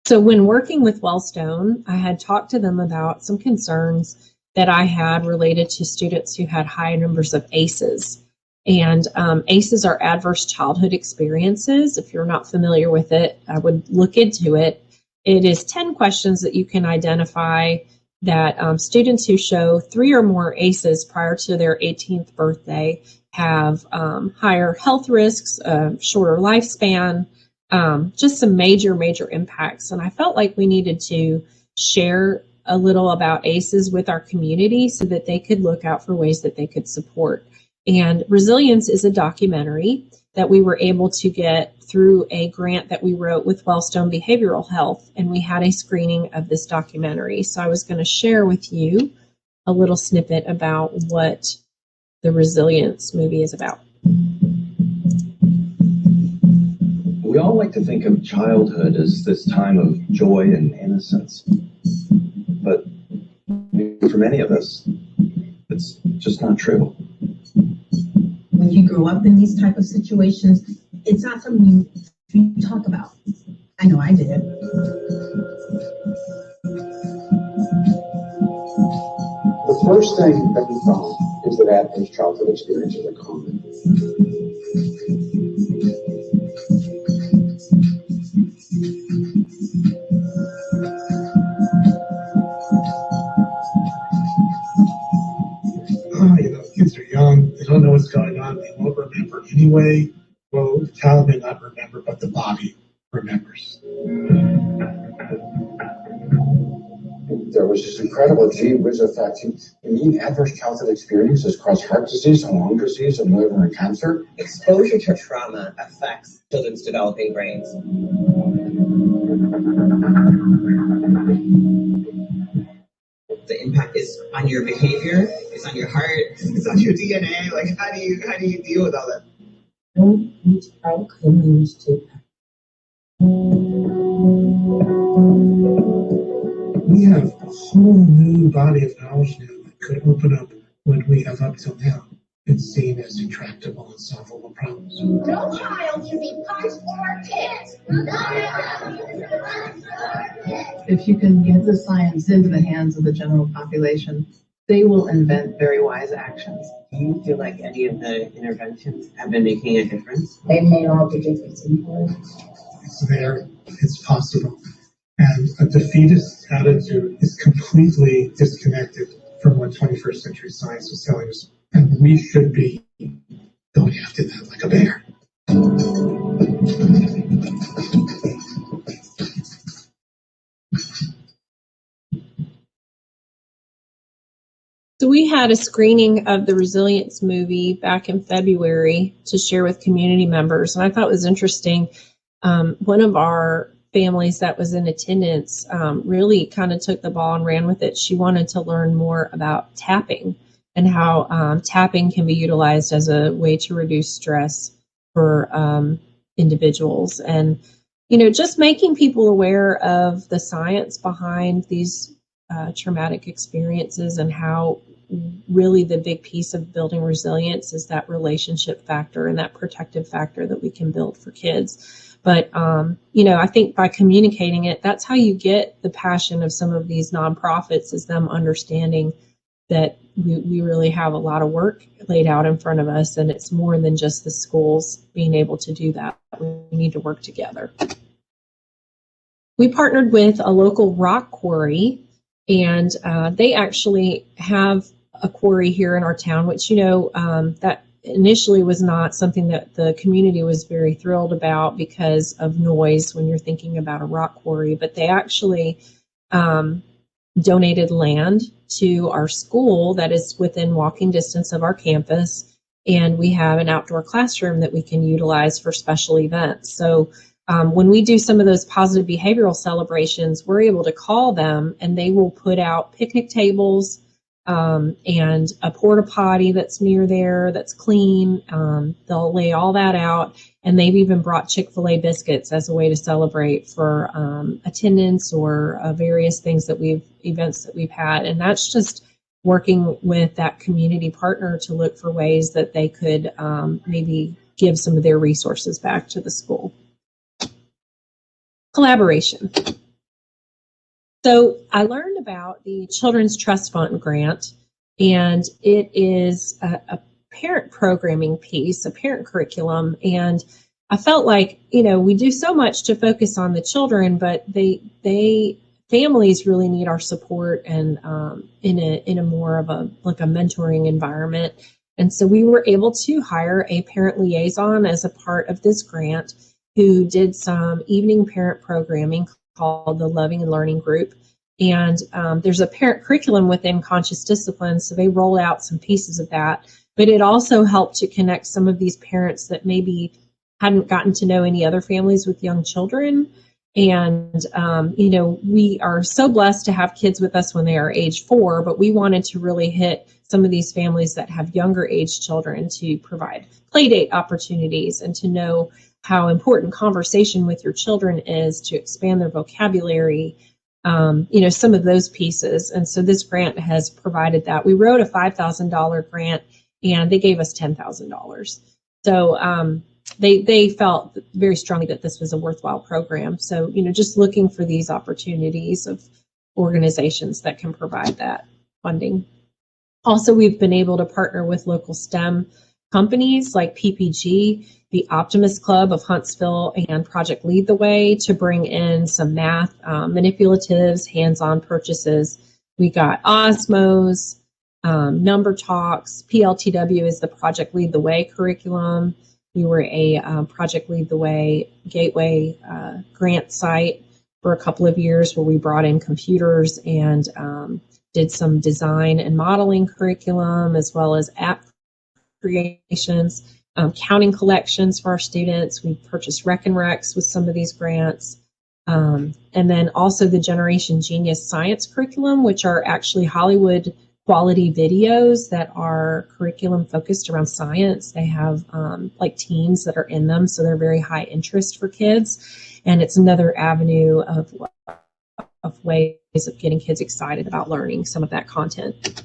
So when working with Wellstone, I had talked to them about some concerns that I had related to students who had high numbers of ACEs. And ACEs are adverse childhood experiences. If you're not familiar with it, I would look into it. It is 10 questions that you can identify that students who show 3 or more ACEs prior to their 18th birthday have higher health risks, shorter lifespan, just some major impacts. And I felt like we needed to share a little about ACEs with our community so that they could look out for ways that they could support. And Resilience is a documentary that we were able to get through a grant that we wrote with Wellstone Behavioral Health, and we had a screening of this documentary. So I was going to share with you a little snippet about what the Resilience movie is about. We all like to think of childhood as this time of joy and innocence, but for many of us, it's just not true. When you grow up in these type of situations, it's not something you talk about. I know I did. The first thing that we found is that adverse childhood experiences are common. Kids are young, they don't know what's going on, they won't remember anyway. Well, the child may not remember, but the body remembers. There was this incredible gee whiz effect. You mean adverse childhood experiences cause heart disease and lung disease and liver and cancer? Exposure to trauma affects children's developing brains. The impact is on your behavior, it's on your heart, it's on your DNA. Like, how do you deal with all that? We have a whole new body of knowledge now that could open up what we have up till now. it's seen as intractable and solvable problems. No child should be punched or kicked. If you can get the science into the hands of the general population, they will invent very wise actions. Do you feel like any of the interventions have been making a difference? They made all the difference in the world. It's there, it's possible. And a defeatist attitude is completely disconnected from what 21st century science is telling us. And we should be going after that like a bear. So we had a screening of the Resilience movie back in February to share with community members, and I thought it was interesting. One of our families that was in attendance really kind of took the ball and ran with it. She wanted to learn more about tapping and how tapping can be utilized as a way to reduce stress for individuals. And, you know, just making people aware of the science behind these traumatic experiences and how really the big piece of building resilience is that relationship factor and that protective factor that we can build for kids. But, you know, I think by communicating it, that's how you get the passion of some of these nonprofits, is them understanding that we really have a lot of work laid out in front of us, and it's more than just the schools being able to do that. We need to work together. We partnered with a local rock quarry, and they actually have a quarry here in our town, which, you know, that initially was not something that the community was very thrilled about because of noise when you're thinking about a rock quarry, but they actually donated land to our school that is within walking distance of our campus, and we have an outdoor classroom that we can utilize for special events. So when we do some of those positive behavioral celebrations, we're able to call them and they will put out picnic tables and a porta potty that's near there that's clean. They'll lay all that out, and they've even brought Chick-fil-A biscuits as a way to celebrate for attendance or various things that events that we've had. And that's just working with that community partner to look for ways that they could maybe give some of their resources back to the school. Collaboration. So I learned about the Children's Trust Fund grant, and it is a parent programming piece, a parent curriculum. And I felt like, you know, we do so much to focus on the children, but families really need our support and in a more of a mentoring environment. And so we were able to hire a parent liaison as a part of this grant who did some evening parent programming called the Loving and Learning Group. And there's a parent curriculum within Conscious Discipline, so they roll out some pieces of that. But it also helped to connect some of these parents that maybe hadn't gotten to know any other families with young children. And, you know, we are so blessed to have kids with us when they are age 4, but we wanted to really hit some of these families that have younger age children to provide play date opportunities and to know how important conversation with your children is to expand their vocabulary, you know, some of those pieces. And so this grant has provided that. We wrote a $5,000 grant and they gave us $10,000. So they felt very strongly that this was a worthwhile program. So, you know, just looking for these opportunities of organizations that can provide that funding. Also, we've been able to partner with local STEM companies like PPG, the Optimist Club of Huntsville, and Project Lead the Way to bring in some math manipulatives, hands-on purchases. We got Osmos, Number Talks. PLTW is the Project Lead the Way curriculum. We were a Project Lead the Way Gateway grant site for a couple of years where we brought in computers and did some design and modeling curriculum as well as app creations. Counting collections for our students. We purchased Rec and Recs with some of these grants. And then also the Generation Genius Science curriculum, which are actually Hollywood quality videos that are curriculum focused around science. They have like teams that are in them, so they're very high interest for kids. And it's another avenue of ways of getting kids excited about learning some of that content.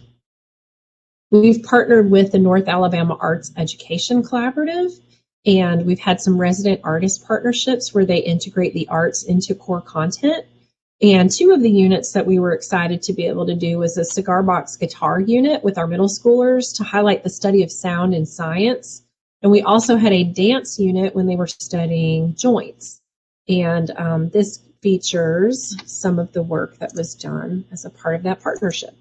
We've partnered with the North Alabama Arts Education Collaborative, and we've had some resident artist partnerships where they integrate the arts into core content. And two of the units that we were excited to be able to do was a cigar box guitar unit with our middle schoolers to highlight the study of sound in science. And we also had a dance unit when they were studying joints. And this features some of the work that was done as a part of that partnership.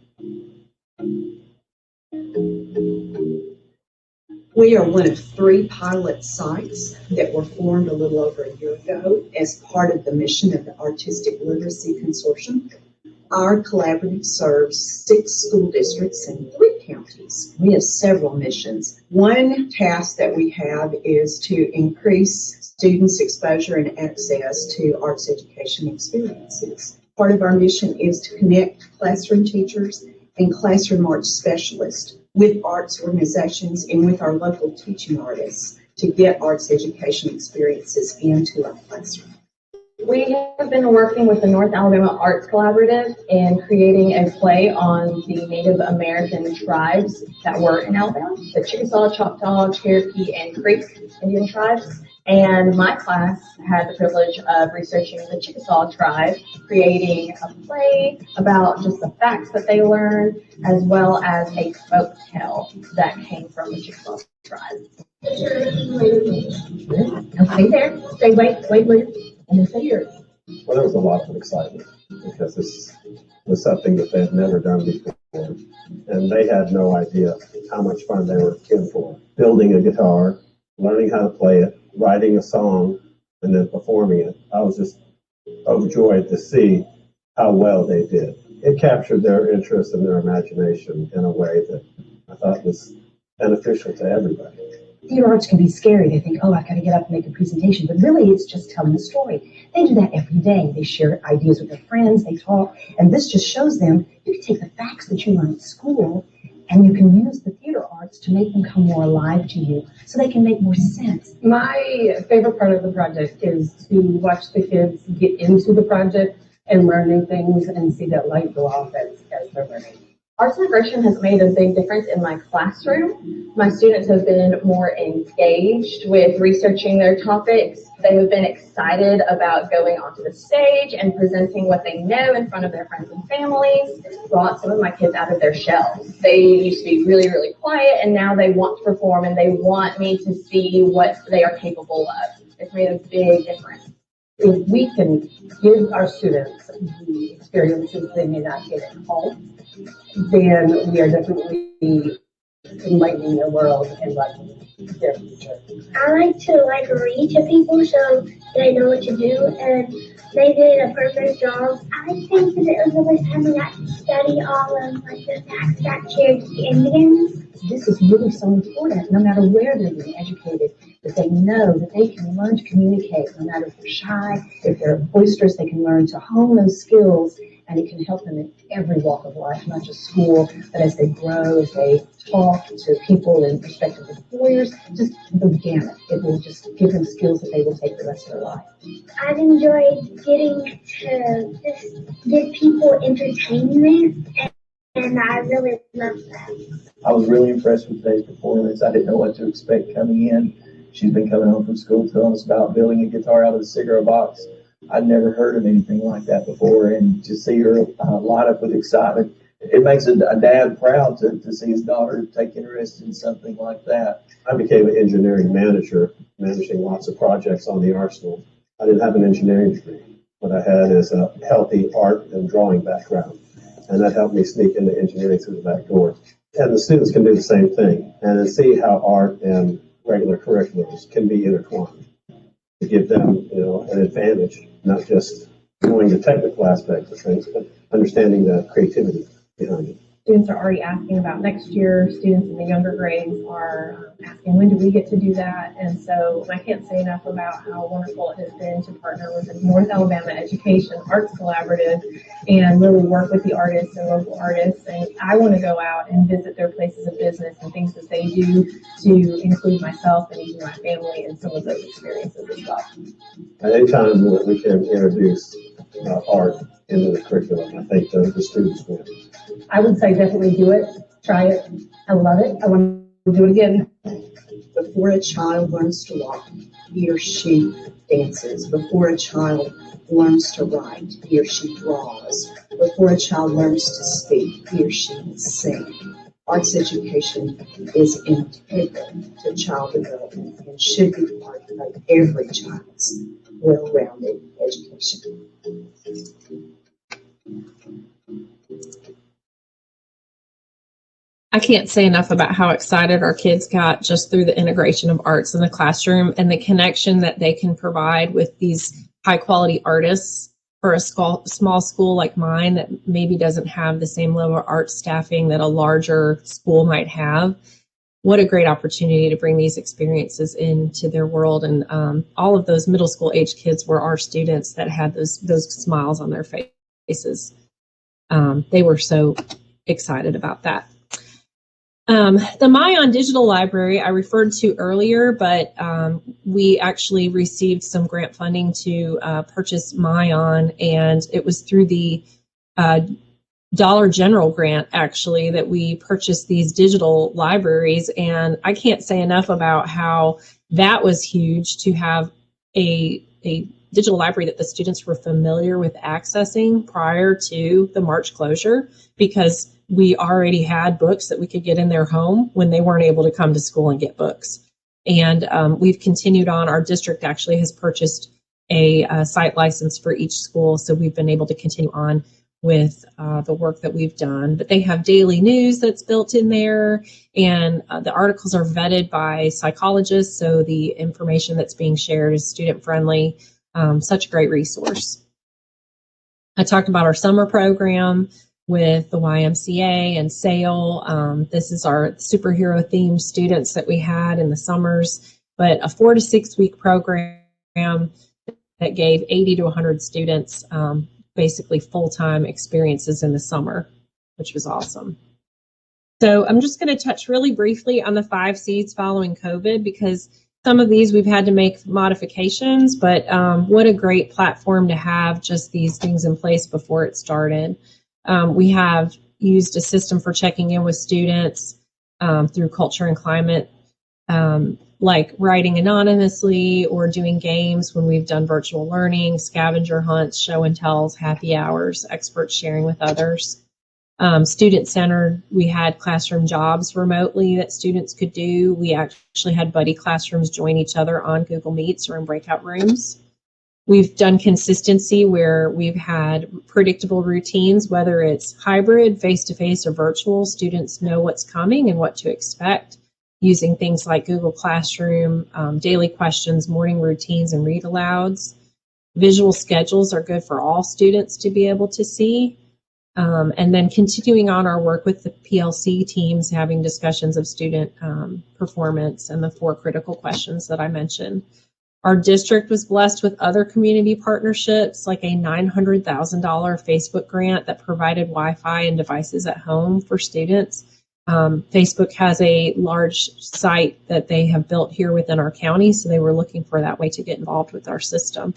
We are one of 3 pilot sites that were formed a little over a year ago as part of the mission of the Artistic Literacy Consortium. Our collaborative serves 6 school districts and 3 counties. We have several missions. One task that we have is to increase students' exposure and access to arts education experiences. Part of our mission is to connect classroom teachers and classroom arts specialists with arts organizations and with our local teaching artists to get arts education experiences into our classroom. We have been working with the North Alabama Arts Collaborative in creating a play on the Native American tribes that were in Alabama, the Chickasaw, Choctaw, Cherokee, and Creek Indian tribes. And my class had the privilege of researching the Chickasaw tribe, creating a play about just the facts that they learned, as well as a folk tale that came from the Chickasaw tribe. Okay, there. Stay, wait, and then stay here. Well, there was a lot of excitement because this was something that they had never done before. And they had no idea how much fun they were in for. Building a guitar, learning how to play it, writing a song, and then performing it. I was just overjoyed to see how well they did. It captured their interest and their imagination in a way that I thought was beneficial to everybody. Theater arts can be scary. They think, oh, I've got to get up and make a presentation. But really, it's just telling a story. They do that every day. They share ideas with their friends. They talk. And this just shows them you can take the facts that you learn at school and you can use the theater arts to make them come more alive to you so they can make more sense. My favorite part of the project is to watch the kids get into the project and learn new things and see that light go off as they're learning. Arts integration has made a big difference in my classroom. My students have been more engaged with researching their topics. They have been excited about going onto the stage and presenting what they know in front of their friends and families. Brought some of my kids out of their shells. They used to be really, really quiet, and now they want to perform and they want me to see what they are capable of. It's made a big difference. If we can give our students the experiences they may not get at home, then we are definitely enlightening their world and enlightening their future. I like to read to people so they know what to do, and they did a perfect job. I think that it was the first time we got to study all of the facts about Cherokee Indians. This is really so important, no matter where they're being educated, that they know that they can learn to communicate, no matter if they're shy, if they're boisterous, they can learn to hone those skills, and it can help them in every walk of life, not just school, but as they grow, as they talk to people in prospective employers, just the gamut. It will just give them skills that they will take the rest of their life. I've enjoyed getting to just give people entertainment, and I really love that. I was really impressed with today's performance. I didn't know what to expect coming in. She's been coming home from school telling us about building a guitar out of a cigar box. I'd never heard of anything like that before, and to see her light up with excitement, it makes a dad proud to see his daughter take interest in something like that. I became an engineering manager, managing lots of projects on the arsenal. I didn't have an engineering degree. What I had is a healthy art and drawing background, and that helped me sneak into engineering through the back door. And the students can do the same thing, and then see how art and regular curriculums can be intertwined to give them, an advantage, not just knowing the technical aspects of things, but understanding the creativity behind it. Students are already asking about next year. Students in the younger grades are asking, when do we get to do that? And so I can't say enough about how wonderful it has been to partner with the North Alabama Education Arts Collaborative and really work with the artists and local artists. And I want to go out and visit their places of business and things that they do to include myself and even my family in some of those experiences as well. At any time that we can introduce art into the curriculum, I think the students win. I would say definitely do it. Try it. I love it. I want to do it again. Before a child learns to walk, he or she dances. Before a child learns to write, he or she draws. Before a child learns to speak, he or she sings. Arts education is integral to child development and should be part of every child's well-rounded education. I can't say enough about how excited our kids got just through the integration of arts in the classroom and the connection that they can provide with these high quality artists for a small school like mine that maybe doesn't have the same level of art staffing that a larger school might have. What a great opportunity to bring these experiences into their world. And all of those middle school age kids were our students that had those smiles on their faces. They were so excited about that. The Myon Digital Library I referred to earlier, but we actually received some grant funding to purchase Myon, and it was through the Dollar General grant actually that we purchased these digital libraries. And I can't say enough about how that was huge to have a digital library that the students were familiar with accessing prior to the March closure, because we already had books that we could get in their home when they weren't able to come to school and get books. And we've continued on. Our district actually has purchased a site license for each school, so we've been able to continue on with the work that we've done. But they have daily news that's built in there, and the articles are vetted by psychologists, so the information that's being shared is student friendly. Such a great resource. I talked about our summer program with the YMCA and SAIL. This is our superhero themed students that we had in the summers, but a 4 to 6 week program that gave 80 to 100 students basically full-time experiences in the summer, which was awesome. So I'm just going to touch really briefly on the 5 Cs following COVID, because some of these we've had to make modifications, but what a great platform to have just these things in place before it started. We have used a system for checking in with students through Culture and Climate, like writing anonymously or doing games when we've done virtual learning, scavenger hunts, show and tells, happy hours, experts sharing with others. Student-centered, we had classroom jobs remotely that students could do. We actually had buddy classrooms join each other on Google Meets or in breakout rooms. We've done consistency where we've had predictable routines, whether it's hybrid, face-to-face, or virtual. Students know what's coming and what to expect using things like Google Classroom, daily questions, morning routines, and read alouds. Visual schedules are good for all students to be able to see. And then continuing on our work with the PLC teams, having discussions of student performance and the 4 critical questions that I mentioned. Our district was blessed with other community partnerships, like a $900,000 Facebook grant that provided Wi-Fi and devices at home for students. Facebook has a large site that they have built here within our county, so they were looking for that way to get involved with our system.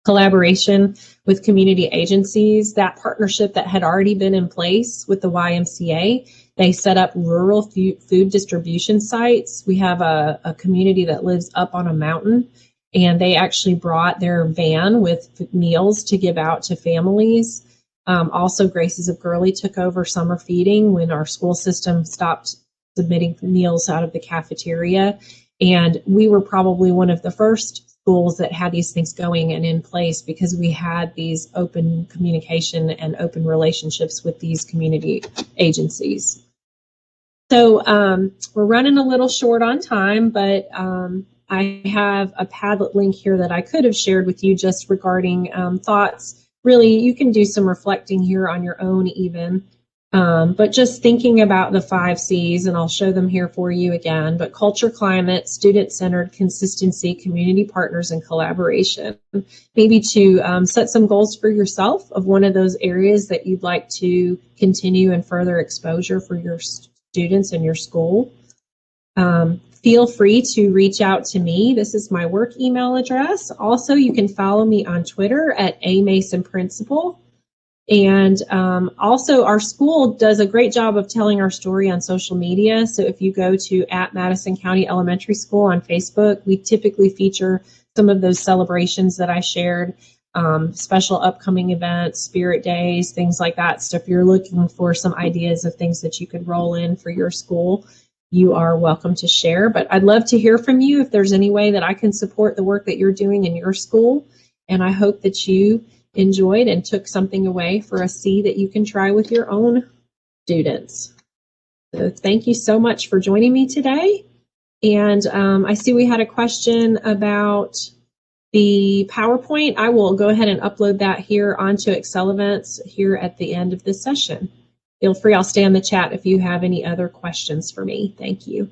Collaboration with community agencies, that partnership that had already been in place with the YMCA, they set up rural food distribution sites. We have a community that lives up on a mountain, and they actually brought their van with meals to give out to families. Also, Graces of Gurley took over summer feeding when our school system stopped submitting meals out of the cafeteria. And we were probably one of the first schools that had these things going and in place because we had these open communication and open relationships with these community agencies. So we're running a little short on time, but I have a Padlet link here that I could have shared with you just regarding thoughts. Really, you can do some reflecting here on your own even. But just thinking about the 5 Cs, and I'll show them here for you again, but culture, climate, student-centered, consistency, community partners, and collaboration. Maybe to set some goals for yourself of one of those areas that you'd like to continue and further exposure for your students and your school. Feel free to reach out to me. This is my work email address. Also, you can follow me on Twitter at @AMasonPrincipal. And also, our school does a great job of telling our story on social media. So if you go to @Madison County Elementary School on Facebook, we typically feature some of those celebrations that I shared, special upcoming events, spirit days, things like that. So if you're looking for some ideas of things that you could roll in for your school, you are welcome to share. But I'd love to hear from you if there's any way that I can support the work that you're doing in your school. And I hope that you enjoyed and took something away for a C that you can try with your own students. So thank you so much for joining me today. And I see we had a question about the PowerPoint. I will go ahead and upload that here onto Excel Events here at the end of this session. Feel free, I'll stay in the chat if you have any other questions for me. Thank you.